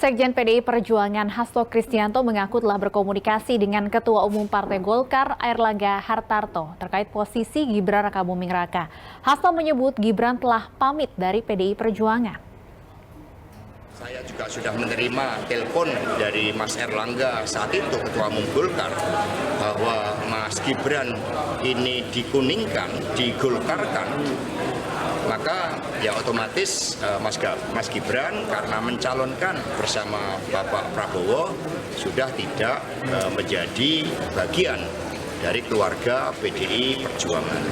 Sekjen PDI Perjuangan Hasto Kristianto mengaku telah berkomunikasi dengan Ketua Umum Partai Golkar Airlangga Hartarto terkait posisi Gibran Rakabuming Raka. Hasto menyebut Gibran telah pamit dari PDI Perjuangan. Saya juga sudah menerima telepon dari Mas Airlangga saat itu Ketua Umum Golkar bahwa Mas Gibran ini dikuningkan, digolkarkan, maka ya otomatis Mas Gibran karena mencalonkan bersama Bapak Prabowo sudah tidak menjadi bagian dari keluarga PDI Perjuangan.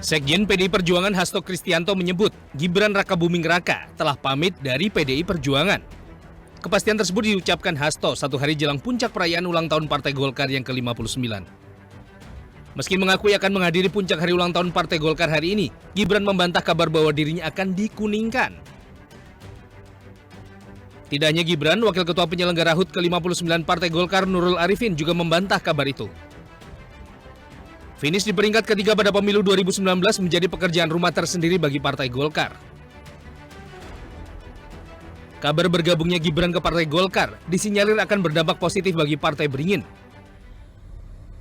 Sekjen PDI Perjuangan Hasto Kristianto menyebut Gibran Rakabuming Raka telah pamit dari PDI Perjuangan. Kepastian tersebut diucapkan Hasto satu hari jelang puncak perayaan ulang tahun Partai Golkar yang ke-59. Meski mengakui akan menghadiri puncak hari ulang tahun Partai Golkar hari ini, Gibran membantah kabar bahwa dirinya akan dikuningkan. Tidak hanya Gibran, Wakil Ketua Penyelenggara HUT ke-59 Partai Golkar Nurul Arifin juga membantah kabar itu. Finish di peringkat ketiga pada pemilu 2019 menjadi pekerjaan rumah tersendiri bagi Partai Golkar. Kabar bergabungnya Gibran ke Partai Golkar disinyalir akan berdampak positif bagi Partai Beringin.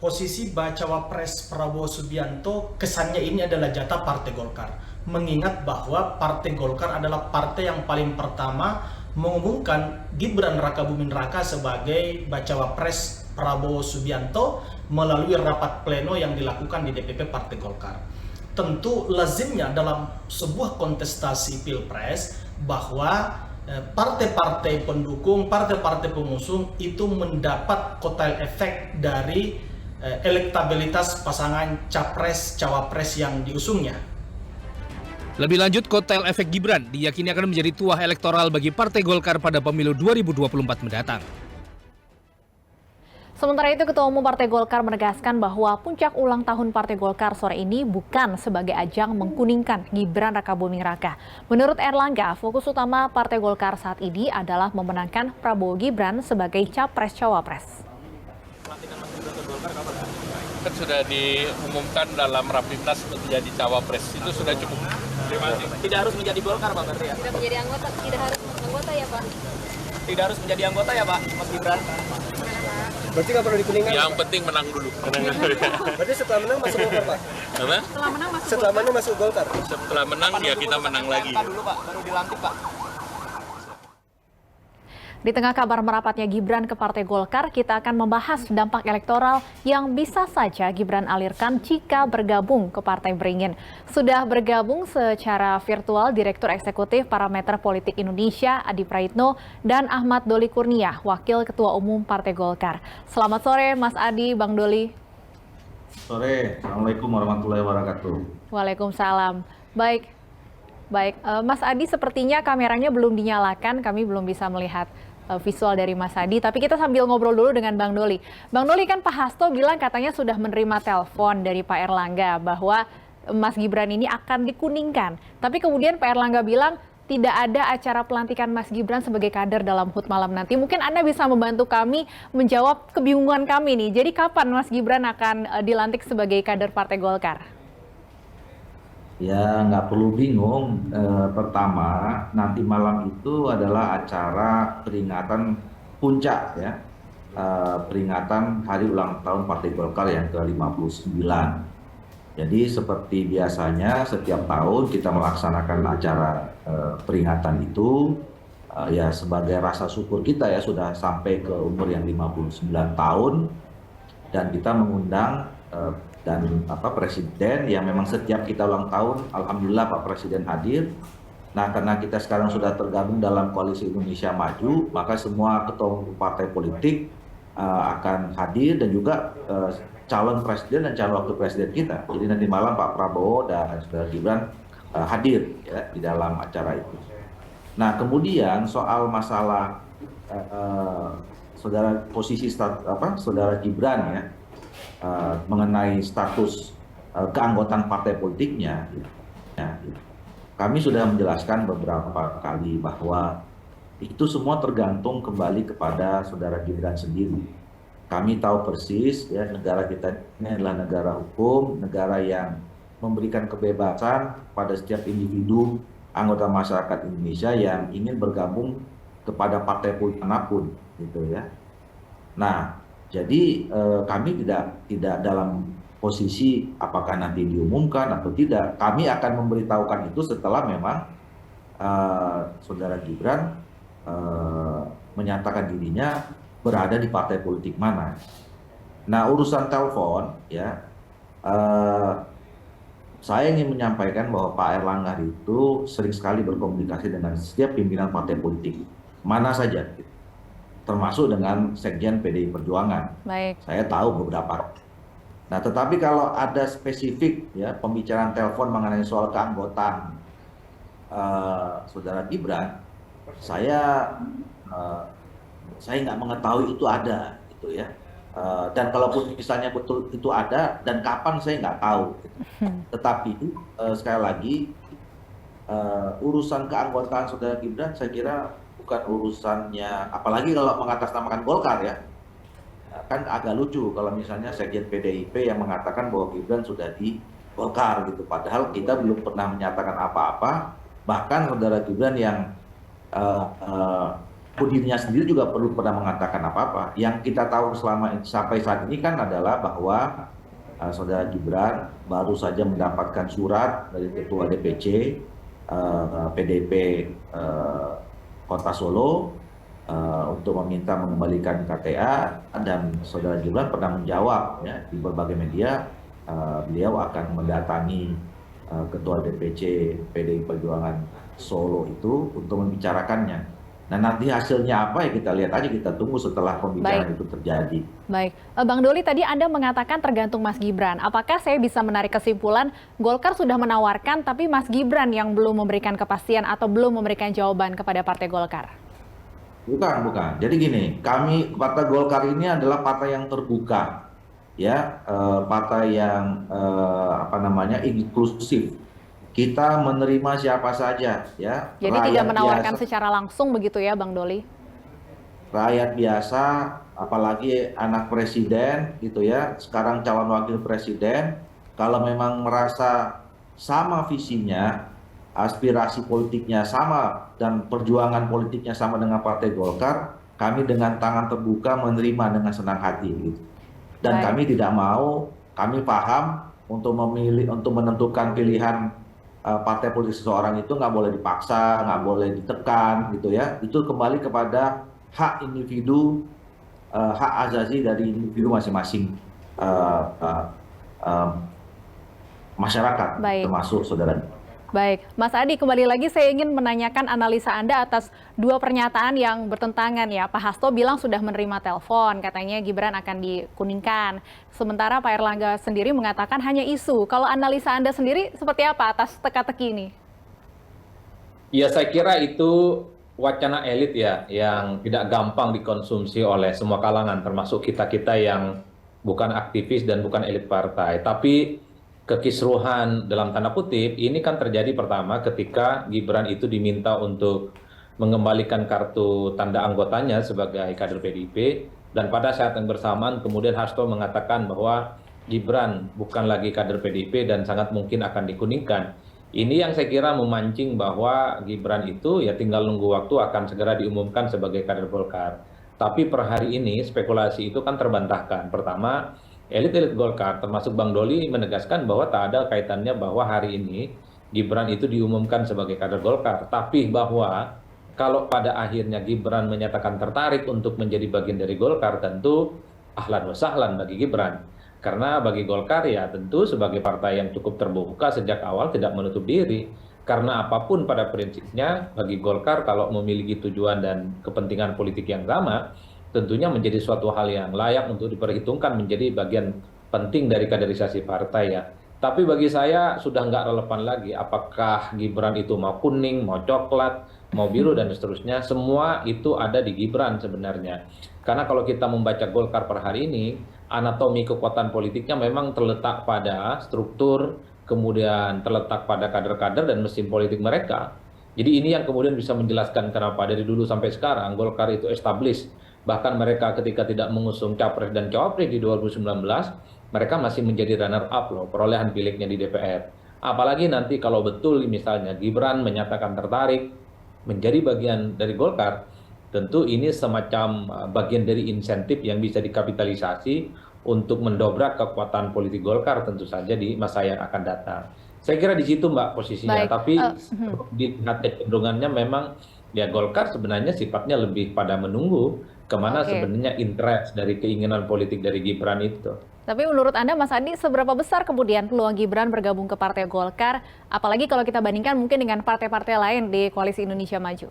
Posisi bacawa pres Prabowo Subianto kesannya ini adalah jatah Partai Golkar. Mengingat bahwa Partai Golkar adalah partai yang paling pertama mengumumkan Gibran Rakabuming Raka sebagai bacawa pres Prabowo Subianto melalui rapat pleno yang dilakukan di DPP Partai Golkar. Tentu lazimnya dalam sebuah kontestasi pilpres bahwa partai-partai pendukung, partai-partai pengusung itu mendapat kotel efek dari elektabilitas pasangan capres-cawapres yang diusungnya. Lebih lanjut, kotel efek Gibran diyakini akan menjadi tuah elektoral bagi Partai Golkar pada pemilu 2024 mendatang. Sementara itu, Ketua Umum Partai Golkar menegaskan bahwa puncak ulang tahun Partai Golkar sore ini bukan sebagai ajang mengkuningkan Gibran Rakabuming Raka. Menurut Airlangga, fokus utama Partai Golkar saat ini adalah memenangkan Prabowo Gibran sebagai capres-cawapres. Kan sudah diumumkan dalam Rapimnas menjadi cawapres, itu sudah cukup. Tidak harus menjadi Golkar, Pak, berarti ya? Tidak menjadi anggota, tidak harus anggota ya, Pak? Tidak harus menjadi anggota ya, Pak, Mas Gibran? Berarti nggak perlu dikuningkan? Yang penting menang dulu. Berarti setelah menang masuk Golkar, Pak? Apa? Setelah menang masuk Golkar? Setelah menang ya kita menang lagi. Dulu, Pak, baru dilantik, Pak. Di tengah kabar merapatnya Gibran ke Partai Golkar, kita akan membahas dampak elektoral yang bisa saja Gibran alirkan jika bergabung ke Partai Beringin. Sudah bergabung secara virtual Direktur Eksekutif Parameter Politik Indonesia Adi Praitno dan Ahmad Doli Kurnia, Wakil Ketua Umum Partai Golkar. Selamat sore Mas Adi, Bang Doli. Sore, Assalamualaikum warahmatullahi wabarakatuh. Waalaikumsalam. Baik, Mas Adi sepertinya kameranya belum dinyalakan, kami belum bisa melihat visual dari Mas Adi, tapi kita sambil ngobrol dulu dengan Bang Doli. Bang Doli, kan Pak Hasto bilang katanya sudah menerima telepon dari Pak Airlangga bahwa Mas Gibran ini akan dikuningkan. Tapi kemudian Pak Airlangga bilang tidak ada acara pelantikan Mas Gibran sebagai kader dalam HUT malam nanti. Mungkin Anda bisa membantu kami menjawab kebingungan kami nih. Jadi kapan Mas Gibran akan dilantik sebagai kader Partai Golkar? Ya, nggak perlu bingung. Pertama, nanti malam itu adalah acara peringatan puncak ya, peringatan hari ulang tahun Partai Golkar yang ke-59. Jadi seperti biasanya setiap tahun kita melaksanakan acara peringatan itu ya sebagai rasa syukur kita ya sudah sampai ke umur yang 59 tahun dan kita mengundang Presiden yang memang setiap kita ulang tahun, alhamdulillah Pak Presiden hadir. Nah, karena kita sekarang sudah tergabung dalam Koalisi Indonesia Maju, maka semua ketua partai politik akan hadir dan juga calon presiden dan calon wakil presiden kita. Jadi nanti malam Pak Prabowo dan Saudara Gibran hadir ya, di dalam acara itu. Nah, kemudian soal masalah Saudara Gibran ya. Mengenai status keanggotaan partai politiknya, kami sudah menjelaskan beberapa kali bahwa itu semua tergantung kembali kepada Saudara Gibran sendiri. Kami tahu persis ya negara kita ini adalah negara hukum, negara yang memberikan kebebasan pada setiap individu anggota masyarakat Indonesia yang ingin bergabung kepada partai politik manapun, gitu ya. Nah, jadi kami tidak dalam posisi apakah nanti diumumkan atau tidak. Kami akan memberitahukan itu setelah memang saudara Gibran menyatakan dirinya berada di partai politik mana. Nah, urusan telepon, ya, saya ingin menyampaikan bahwa Pak Erlangga itu sering sekali berkomunikasi dengan setiap pimpinan partai politik mana saja, termasuk dengan Sekjen PDI Perjuangan. Baik. Saya tahu beberapa. Nah, tetapi kalau ada spesifik ya pembicaraan telepon mengenai soal keanggotaan saudara Gibran, saya nggak mengetahui itu ada, gitu ya. Dan kalaupun misalnya betul itu ada dan kapan saya nggak tahu. Tetapi sekali lagi urusan keanggotaan saudara Gibran saya kira bukan urusannya, apalagi kalau mengatasnamakan Golkar ya. Kan agak lucu kalau misalnya Sekjen PDIP yang mengatakan bahwa Gibran sudah di Golkar gitu, padahal kita belum pernah menyatakan apa-apa. Bahkan saudara Gibran yang dirinya sendiri juga perlu pernah mengatakan apa-apa. Yang kita tahu sampai saat ini kan adalah bahwa saudara Gibran baru saja mendapatkan surat dari Ketua DPC PDIP Kota Solo untuk meminta mengembalikan KTA, dan saudara Gibran pernah menjawab ya di berbagai media beliau akan mendatangi Ketua DPC PDI Perjuangan Solo itu untuk membicarakannya. Nah, nanti hasilnya apa ya kita lihat aja, kita tunggu setelah pembicaraan itu terjadi. Baik, Bang Doli, tadi Anda mengatakan tergantung Mas Gibran. Apakah saya bisa menarik kesimpulan Golkar sudah menawarkan tapi Mas Gibran yang belum memberikan kepastian atau belum memberikan jawaban kepada Partai Golkar? Bukan. Jadi gini, kami Partai Golkar ini adalah partai yang terbuka, ya, partai yang inklusif. Kita menerima siapa saja, ya. Jadi tidak menawarkan secara langsung begitu ya, Bang Doli? Rakyat biasa, apalagi anak presiden, gitu ya. Sekarang calon wakil presiden, kalau memang merasa sama visinya, aspirasi politiknya sama dan perjuangan politiknya sama dengan Partai Golkar, kami dengan tangan terbuka menerima dengan senang hati, gitu. Dan kami tidak mau, kami paham untuk menentukan pilihan partai politik seseorang itu nggak boleh dipaksa, nggak boleh ditekan, gitu ya. Itu kembali kepada hak individu, hak azazi dari individu masing-masing masyarakat, termasuk saudara. Baik, Mas Adi, kembali lagi saya ingin menanyakan analisa Anda atas dua pernyataan yang bertentangan ya. Pak Hasto bilang sudah menerima telepon, katanya Gibran akan dikuningkan. Sementara Pak Erlangga sendiri mengatakan hanya isu. Kalau analisa Anda sendiri seperti apa atas teka-teki ini? Ya, saya kira itu wacana elit ya, yang tidak gampang dikonsumsi oleh semua kalangan, termasuk kita-kita yang bukan aktivis dan bukan elit partai. Tapi kekisruhan dalam tanda kutip ini kan terjadi pertama ketika Gibran itu diminta untuk mengembalikan kartu tanda anggotanya sebagai kader PDIP, dan pada saat yang bersamaan kemudian Hasto mengatakan bahwa Gibran bukan lagi kader PDIP dan sangat mungkin akan dikuningkan. Ini yang saya kira memancing bahwa Gibran itu ya tinggal nunggu waktu akan segera diumumkan sebagai kader Golkar. Tapi per hari ini spekulasi itu kan terbantahkan. Pertama, elit-elit Golkar termasuk Bang Doli menegaskan bahwa tak ada kaitannya bahwa hari ini Gibran itu diumumkan sebagai kader Golkar. Tapi bahwa kalau pada akhirnya Gibran menyatakan tertarik untuk menjadi bagian dari Golkar, tentu ahlan wa sahlan bagi Gibran. Karena bagi Golkar ya tentu sebagai partai yang cukup terbuka sejak awal tidak menutup diri. Karena apapun pada prinsipnya bagi Golkar kalau memiliki tujuan dan kepentingan politik yang sama, tentunya menjadi suatu hal yang layak untuk diperhitungkan menjadi bagian penting dari kaderisasi partai ya. Tapi bagi saya sudah nggak relevan lagi apakah Gibran itu mau kuning, mau coklat, mau biru dan seterusnya. Semua itu ada di Gibran sebenarnya. Karena kalau kita membaca Golkar per hari ini, anatomi kekuatan politiknya memang terletak pada struktur, kemudian terletak pada kader-kader dan mesin politik mereka. Jadi ini yang kemudian bisa menjelaskan kenapa dari dulu sampai sekarang Golkar itu established. Bahkan mereka ketika tidak mengusung capres dan cawapres di 2019, mereka masih menjadi runner up loh perolehan pilihnya di DPR. Apalagi nanti kalau betul misalnya Gibran menyatakan tertarik menjadi bagian dari Golkar, tentu ini semacam bagian dari insentif yang bisa dikapitalisasi untuk mendobrak kekuatan politik Golkar tentu saja di masa yang akan datang. Saya kira di situ Mbak posisinya, Baik, tapi dilihat kecenderungannya memang ya Golkar sebenarnya sifatnya lebih pada menunggu kemana Oke. sebenarnya interest dari keinginan politik dari Gibran itu. Tapi menurut Anda, Mas Adi, seberapa besar kemudian peluang Gibran bergabung ke Partai Golkar, apalagi kalau kita bandingkan mungkin dengan partai-partai lain di Koalisi Indonesia Maju?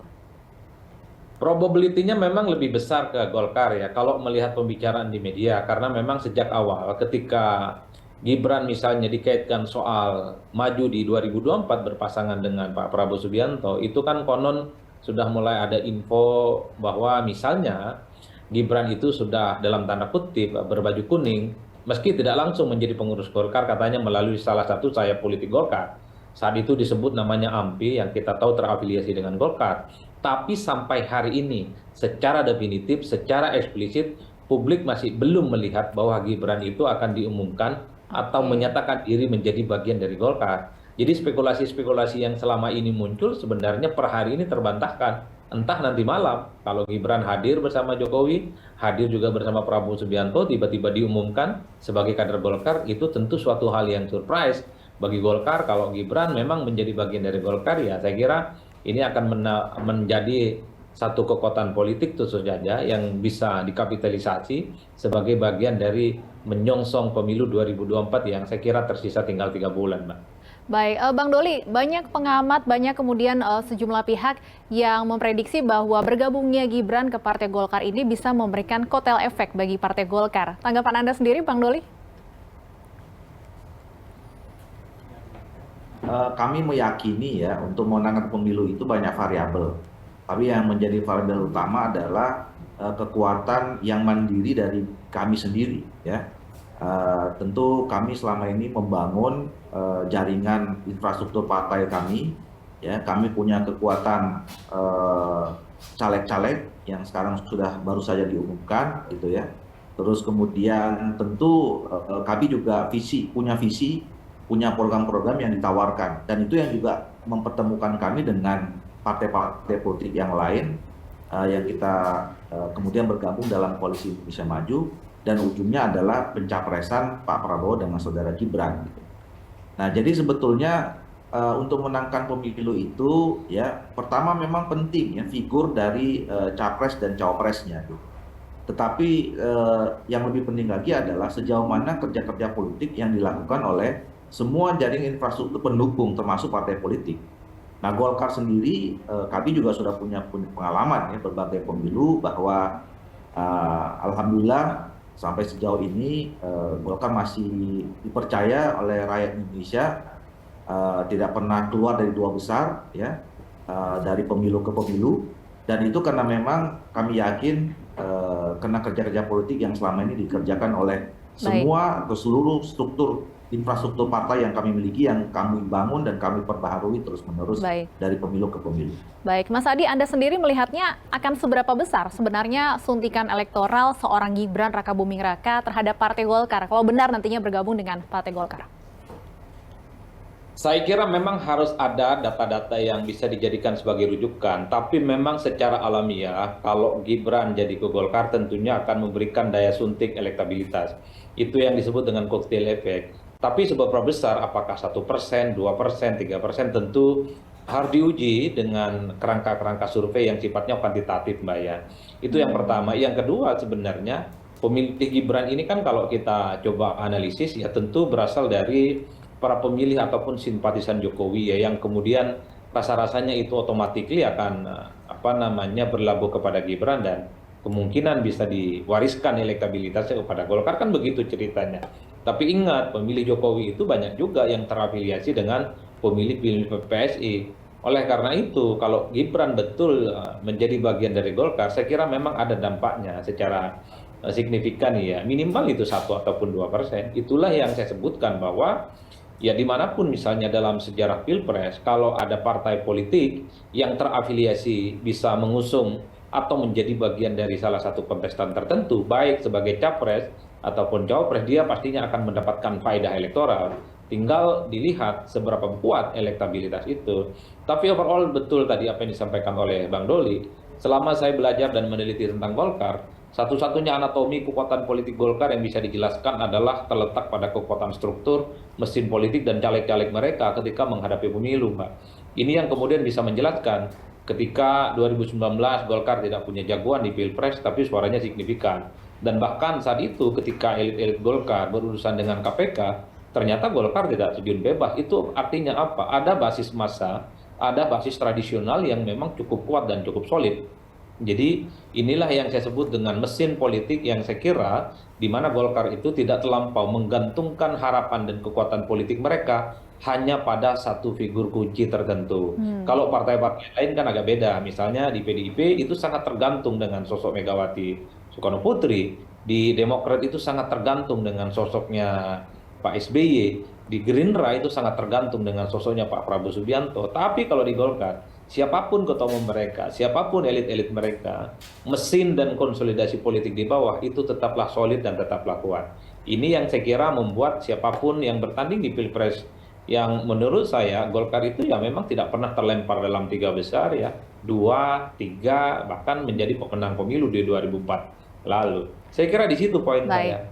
Probability-nya memang lebih besar ke Golkar ya kalau melihat pembicaraan di media, karena memang sejak awal ketika Gibran misalnya dikaitkan soal maju di 2024 berpasangan dengan Pak Prabowo Subianto, itu kan konon sudah mulai ada info bahwa misalnya Gibran itu sudah dalam tanda kutip berbaju kuning, meski tidak langsung menjadi pengurus Golkar, katanya melalui salah satu sayap politik Golkar. Saat itu disebut namanya AMPI yang kita tahu terafiliasi dengan Golkar. Tapi sampai hari ini secara definitif, secara eksplisit, publik masih belum melihat bahwa Gibran itu akan diumumkan atau menyatakan diri menjadi bagian dari Golkar. Jadi spekulasi-spekulasi yang selama ini muncul sebenarnya per hari ini terbantahkan. Entah nanti malam kalau Gibran hadir bersama Jokowi, hadir juga bersama Prabowo Subianto, tiba-tiba diumumkan sebagai kader Golkar, itu tentu suatu hal yang surprise bagi Golkar. Kalau Gibran memang menjadi bagian dari Golkar, ya saya kira ini akan menjadi satu kekuatan politik tentu saja yang bisa dikapitalisasi sebagai bagian dari menyongsong pemilu 2024 yang saya kira tersisa tinggal 3 bulan, Mbak. Baik, Bang Doli, banyak pengamat, banyak kemudian sejumlah pihak yang memprediksi bahwa bergabungnya Gibran ke Partai Golkar ini bisa memberikan kotel efek bagi Partai Golkar. Tanggapan Anda sendiri, Bang Doli? Kami meyakini ya untuk memenangkan pemilu itu banyak variabel. Tapi yang menjadi variabel utama adalah kekuatan yang mandiri dari kami sendiri ya. Tentu kami selama ini membangun jaringan infrastruktur partai kami ya. Kami punya kekuatan caleg-caleg yang sekarang sudah baru saja diumumkan gitu ya. Terus kemudian tentu kami juga punya program-program yang ditawarkan, dan itu yang juga mempertemukan kami dengan partai-partai politik yang lain yang kita kemudian bergabung dalam Koalisi Indonesia Maju, dan ujungnya adalah pencapresan Pak Prabowo dengan saudara Gibran. Nah, jadi sebetulnya untuk menangkan pemilu itu ya pertama memang penting ya figur dari capres dan cawapresnya. Tetapi yang lebih penting lagi adalah sejauh mana kerja-kerja politik yang dilakukan oleh semua jaring infrastruktur pendukung termasuk partai politik. Nah, Golkar sendiri kami juga sudah punya pengalaman ya berbagai pemilu bahwa alhamdulillah sampai sejauh ini Golkar masih dipercaya oleh rakyat Indonesia, tidak pernah keluar dari 2 besar ya dari pemilu ke pemilu, dan itu karena memang kami yakin karena kerja-kerja politik yang selama ini dikerjakan oleh semua atau seluruh struktur infrastruktur partai yang kami miliki, yang kami bangun dan kami perbaharui terus-menerus dari pemilu ke pemilu. Baik, Mas Adi, Anda sendiri melihatnya akan seberapa besar sebenarnya suntikan elektoral seorang Gibran Rakabuming Raka terhadap Partai Golkar, kalau benar nantinya bergabung dengan Partai Golkar? Saya kira memang harus ada data-data yang bisa dijadikan sebagai rujukan, tapi memang secara alamiah kalau Gibran jadi ke Golkar tentunya akan memberikan daya suntik elektabilitas. Itu yang disebut dengan cocktail effect. Tapi seberapa besar, apakah 1%, 2%, 3%, tentu harus diuji dengan kerangka-kerangka survei yang sifatnya kuantitatif, Mbak ya. Itu yang pertama. Yang kedua sebenarnya pemilih Gibran ini kan kalau kita coba analisis ya tentu berasal dari para pemilih ataupun simpatisan Jokowi ya, yang kemudian rasa-rasanya itu otomatis akan berlabuh kepada Gibran dan kemungkinan bisa diwariskan elektabilitasnya kepada Golkar, kan begitu ceritanya. Tapi ingat, pemilih Jokowi itu banyak juga yang terafiliasi dengan pemilih PSI. Oleh karena itu, kalau Gibran betul menjadi bagian dari Golkar, saya kira memang ada dampaknya secara signifikan ya, minimal itu 1 ataupun 2%. Itulah yang saya sebutkan bahwa ya dimanapun misalnya dalam sejarah Pilpres, kalau ada partai politik yang terafiliasi bisa mengusung atau menjadi bagian dari salah satu kontestan tertentu, baik sebagai capres ataupun cawapres, dia pastinya akan mendapatkan faedah elektoral. Tinggal dilihat seberapa kuat elektabilitas itu. Tapi overall betul tadi apa yang disampaikan oleh Bang Doli. Selama saya belajar dan meneliti tentang Golkar, satu-satunya anatomi kekuatan politik Golkar yang bisa dijelaskan adalah terletak pada kekuatan struktur, mesin politik, dan caleg-caleg mereka ketika menghadapi pemilu, Mbak. Ini yang kemudian bisa menjelaskan ketika 2019 Golkar tidak punya jagoan di Pilpres, tapi suaranya signifikan. Dan bahkan saat itu ketika elit-elit Golkar berurusan dengan KPK, ternyata Golkar tidak terjun bebas. Itu artinya apa? Ada basis massa, ada basis tradisional yang memang cukup kuat dan cukup solid. Jadi inilah yang saya sebut dengan mesin politik yang saya kira di mana Golkar itu tidak terlampau menggantungkan harapan dan kekuatan politik mereka hanya pada satu figur kunci tertentu. Kalau partai-partai lain kan agak beda. Misalnya di PDIP itu sangat tergantung dengan sosok Megawati Soekarno Putri. Di Demokrat itu sangat tergantung dengan sosoknya Pak SBY. Di Gerindra itu sangat tergantung dengan sosoknya Pak Prabowo Subianto. Tapi kalau di Golkar, siapapun ketua umum mereka, siapapun elit-elit mereka, mesin dan konsolidasi politik di bawah itu tetaplah solid dan tetaplah kuat. Ini yang saya kira membuat siapapun yang bertanding di Pilpres, yang menurut saya Golkar itu ya memang tidak pernah terlempar dalam 3 besar ya, 2, 3, bahkan menjadi pemenang pemilu di 2004 lalu. Saya kira di situ poin saya.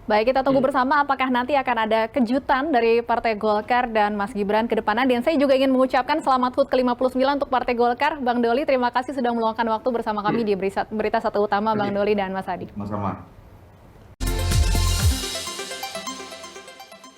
Baik, kita tunggu bersama apakah nanti akan ada kejutan dari Partai Golkar dan Mas Gibran ke depannya. Dan saya juga ingin mengucapkan selamat HUT ke-59 untuk Partai Golkar. Bang Doli, terima kasih sudah meluangkan waktu bersama kami di Berita Satu Utama, Bang Doli dan Mas Adi. Sama-sama.